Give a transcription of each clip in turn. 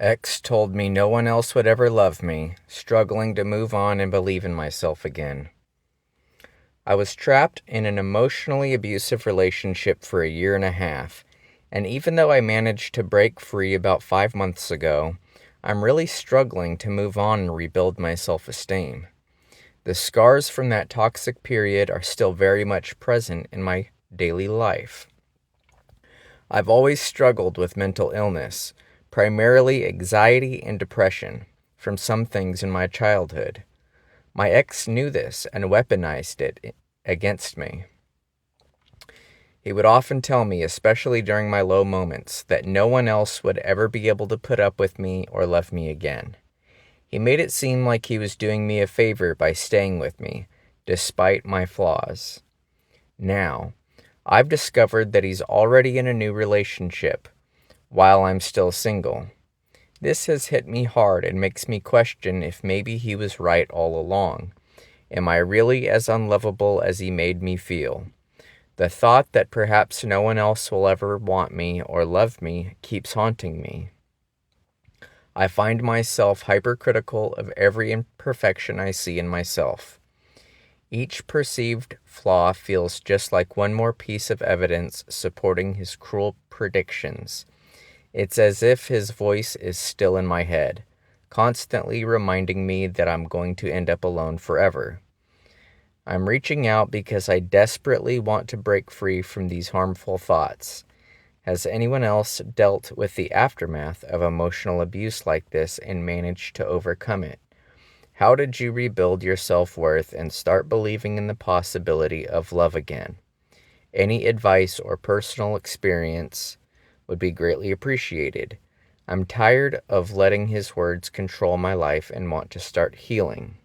X told me no one else would ever love me, struggling to move on and believe in myself again. I was trapped in an emotionally abusive relationship for a year and a half, and even though I managed to break free about 5 months ago, I'm really struggling to move on and rebuild my self-esteem. The scars from that toxic period are still very much present in my daily life. I've always struggled with mental illness, primarily anxiety and depression, from some things in my childhood. My ex knew this and weaponized it against me. He would often tell me, especially during my low moments, that no one else would ever be able to put up with me or love me again. He made it seem like he was doing me a favor by staying with me, despite my flaws. Now, I've discovered that he's already in a new relationship, while I'm still single. This has hit me hard and makes me question if maybe he was right all along. Am I really as unlovable as he made me feel? The thought that perhaps no one else will ever want me or love me keeps haunting me. I find myself hypercritical of every imperfection I see in myself. Each perceived flaw feels just like one more piece of evidence supporting his cruel predictions. It's as if his voice is still in my head, constantly reminding me that I'm going to end up alone forever. I'm reaching out because I desperately want to break free from these harmful thoughts. Has anyone else dealt with the aftermath of emotional abuse like this and managed to overcome it? How did you rebuild your self-worth and start believing in the possibility of love again? Any advice or personal experience would be greatly appreciated. I'm tired of letting his words control my life and want to start healing.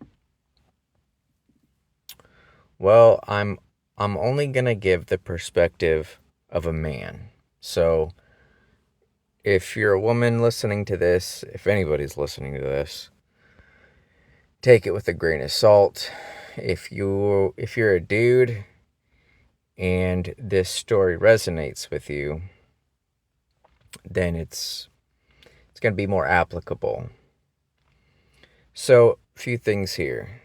Well, I'm only going to give the perspective of a man. So, if you're a woman listening to this, if anybody's listening to this, take it with a grain of salt. If you're a dude and this story resonates with you, then it's going to be more applicable. So, a few things here.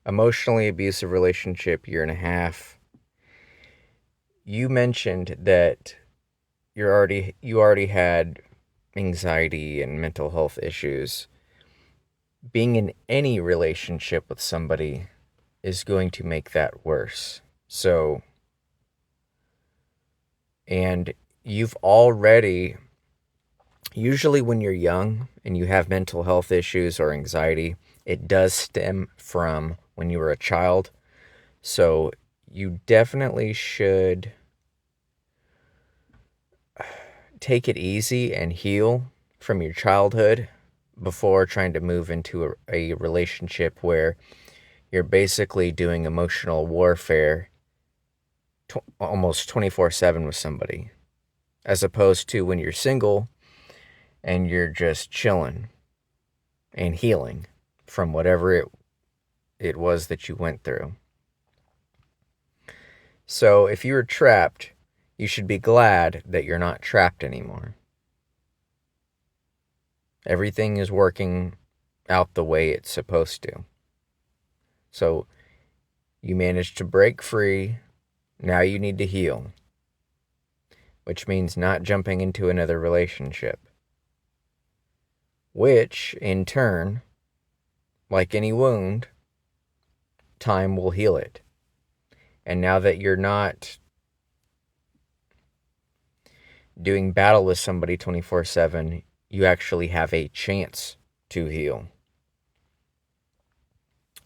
Emotionally abusive relationship, year and a half. You mentioned that you already had anxiety and mental health issues. Being in any relationship with somebody is going to make that worse. So, and you've already, usually when you're young and you have mental health issues or anxiety, it does stem from when you were a child. So you definitely should take it easy and heal from your childhood before trying to move into a relationship where you're basically doing emotional warfare almost 24/7 with somebody, as opposed to when you're single and you're just chilling and healing from whatever it was that you went through. So if you were trapped, you should be glad that you're not trapped anymore. Everything is working out the way it's supposed to. So you managed to break free. Now you need to heal, which means not jumping into another relationship, which in turn, like any wound, time will heal it. And now that you're not doing battle with somebody 24/7, you actually have a chance to heal.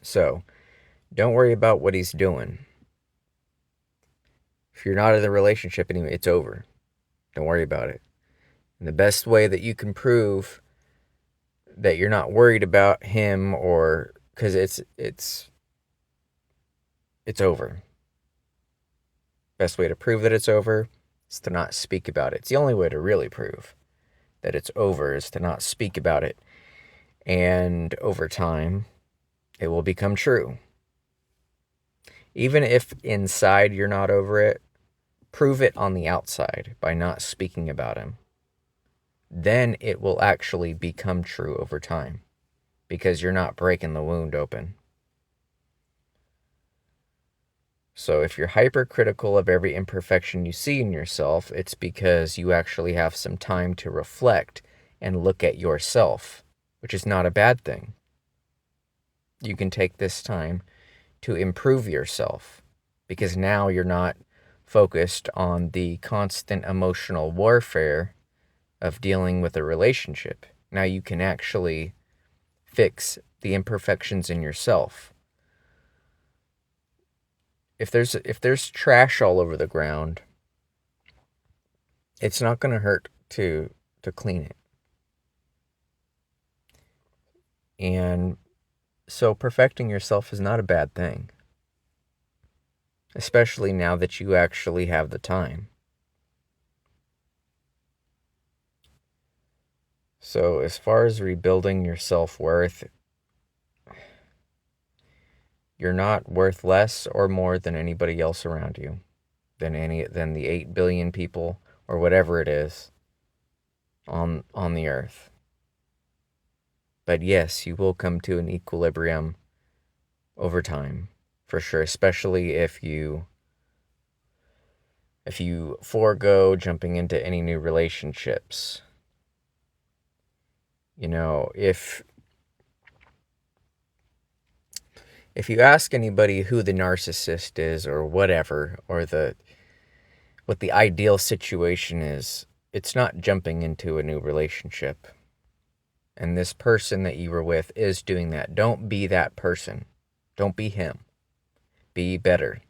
So, don't worry about what he's doing. If you're not in the relationship anymore, it's over. Don't worry about it. And the best way that you can prove that you're not worried about him, or because it's over. Best way to prove that it's over is to not speak about it. It's the only way to really prove that it's over, is to not speak about it. And over time, it will become true. Even if inside you're not over it, prove it on the outside by not speaking about him. then it will actually become true over time because you're not breaking the wound open. So if you're hypercritical of every imperfection you see in yourself, it's because you actually have some time to reflect and look at yourself, which is not a bad thing. You can take this time to improve yourself because now you're not focused on the constant emotional warfare of dealing with a relationship. Now you can actually fix the imperfections in yourself. If there's trash all over the ground, it's not going to hurt to clean it. And so perfecting yourself is not a bad thing, especially now that you actually have the time. So as far as rebuilding your self-worth, you're not worth less or more than anybody else around you, than the 8 billion people or whatever it is on the earth. But yes, you will come to an equilibrium over time, for sure, especially if you forego jumping into any new relationships. You know, if you ask anybody who the narcissist is or whatever, or what the ideal situation is, it's not jumping into a new relationship. And this person that you were with is doing that. Don't be that person. Don't be him. Be better.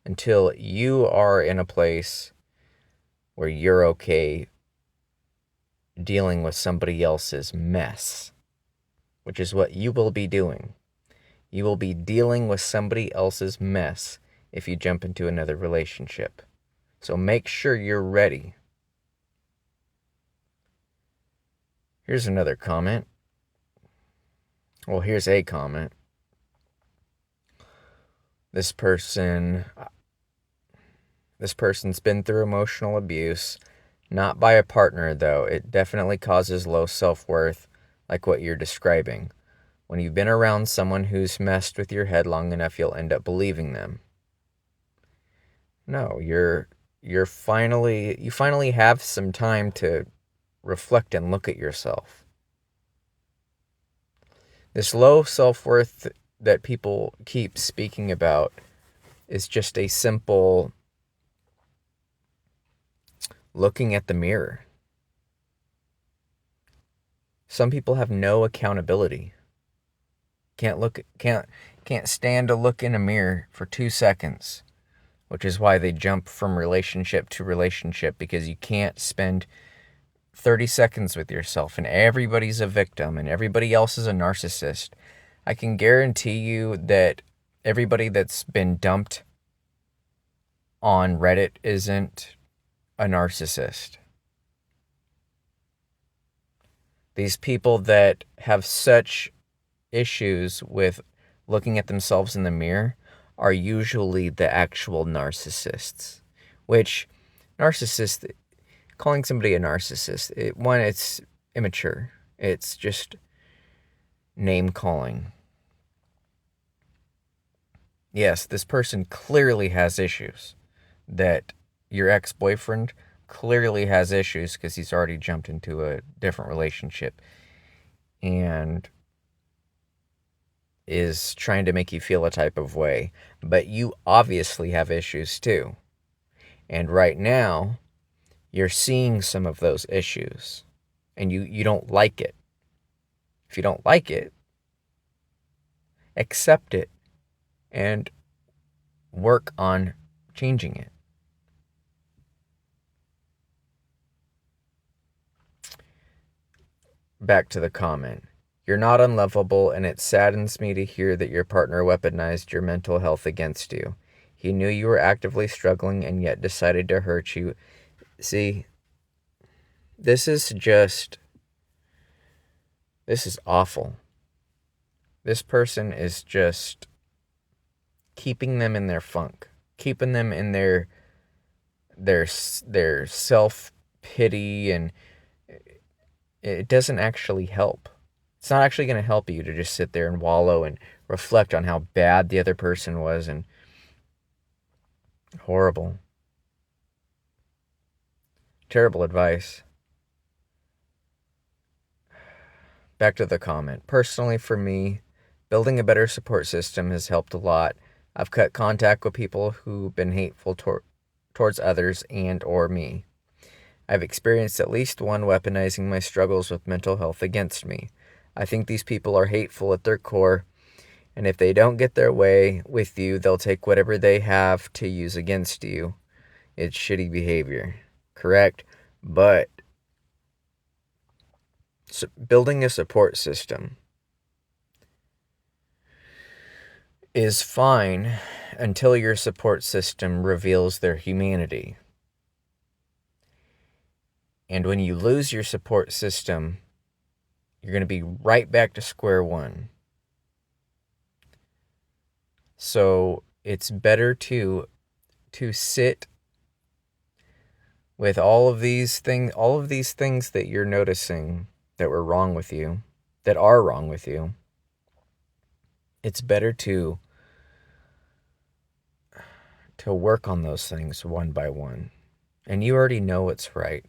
Until you are in a place where you're okay dealing with somebody else's mess, which is what you will be doing. You will be dealing with somebody else's mess if you jump into another relationship. So make sure you're ready. Here's another comment. Well, here's a comment. This person's been through emotional abuse, not by a partner though. It definitely causes low self-worth, like what you're describing. When you've been around someone who's messed with your head long enough, you'll end up believing them. No, you finally have some time to reflect and look at yourself. This low self-worth that people keep speaking about is just a simple looking at the mirror. Some people have no accountability. Can't stand to look in a mirror for 2 seconds, which is why they jump from relationship to relationship, because you can't spend 30 seconds with yourself and everybody's a victim and everybody else is a narcissist. I can guarantee you that everybody that's been dumped on Reddit isn't a narcissist. These people that have such issues with looking at themselves in the mirror are usually the actual narcissists. Which, calling somebody a narcissist, it's immature. It's just name calling. Yes, this person clearly has issues. That your ex-boyfriend clearly has issues because he's already jumped into a different relationship and is trying to make you feel a type of way. But you obviously have issues too. And right now, you're seeing some of those issues. And you don't like it. If you don't like it, accept it and work on changing it. Back to the comment. You're not unlovable, and it saddens me to hear that your partner weaponized your mental health against you. He knew you were actively struggling and yet decided to hurt you. See, this is awful. This person is just keeping them in their funk, keeping them in their self pity, and it doesn't actually help. It's not actually going to help you to just sit there and wallow and reflect on how bad the other person was and horrible. Terrible advice. Back to the comment. Personally, for me, building a better support system has helped a lot. I've cut contact with people who've been hateful towards others and or me. I've experienced at least one weaponizing my struggles with mental health against me. I think these people are hateful at their core, and if they don't get their way with you, they'll take whatever they have to use against you. It's shitty behavior. Correct? But building a support system is fine until your support system reveals their humanity. And when you lose your support system, you're going to be right back to square one. So it's better to sit with all of these things that you're noticing that were wrong with you, that are wrong with you. It's better to work on those things one by one. And you already know what's right.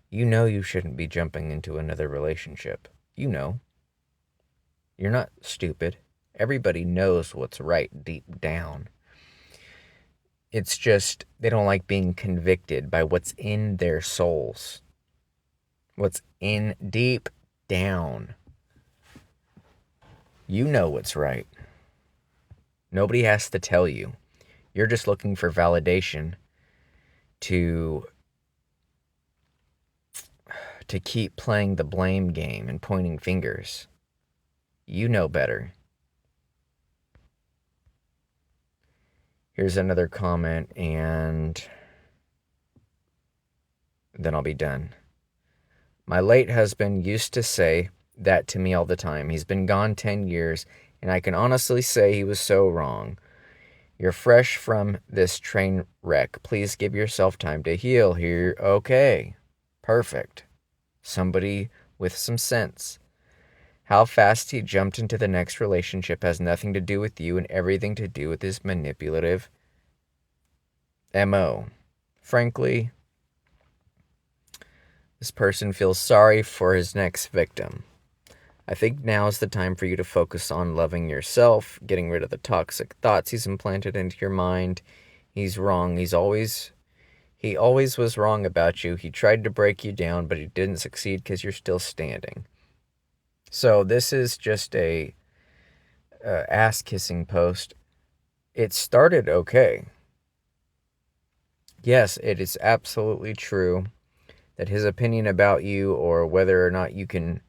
You know you shouldn't be jumping into another relationship. You know. You're not stupid. Everybody knows what's right deep down. It's just they don't like being convicted by what's in their souls. What's in deep down. You know what's right. Nobody has to tell you. You're just looking for validation to keep playing the blame game and pointing fingers. You know better. Here's another comment, and then I'll be done. My late husband used to say that to me all the time. He's been gone 10 years, and I can honestly say he was so wrong. You're fresh from this train wreck. Please give yourself time to heal here. Okay. Perfect. Somebody with some sense. How fast he jumped into the next relationship has nothing to do with you and everything to do with his manipulative MO. Frankly, this person feels sorry for his next victim. I think now is the time for you to focus on loving yourself, getting rid of the toxic thoughts he's implanted into your mind. He's wrong. He always was wrong about you. He tried to break you down, but he didn't succeed because you're still standing. So this is just a ass-kissing post. It started okay. Yes, it is absolutely true that his opinion about you or whether or not you can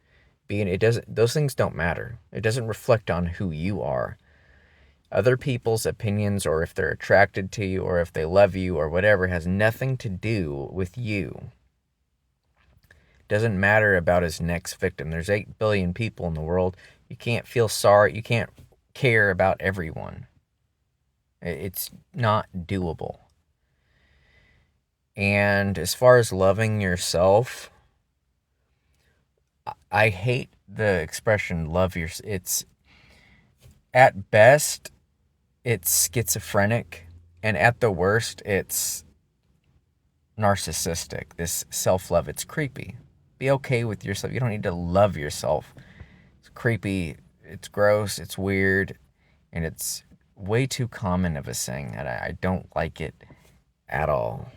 be in those things don't matter. It doesn't reflect on who you are. Other people's opinions, or if they're attracted to you, or if they love you, or whatever, has nothing to do with you. It doesn't matter about his next victim. There's 8 billion people in the world. You can't feel sorry. You can't care about everyone. It's not doable. And as far as loving yourself, I hate the expression love yourself. It's, at best, it's schizophrenic, and at the worst, it's narcissistic. This self-love, it's creepy. Be okay with yourself. You don't need to love yourself. It's creepy, it's gross, it's weird, and it's way too common of a saying, and I don't like it at all.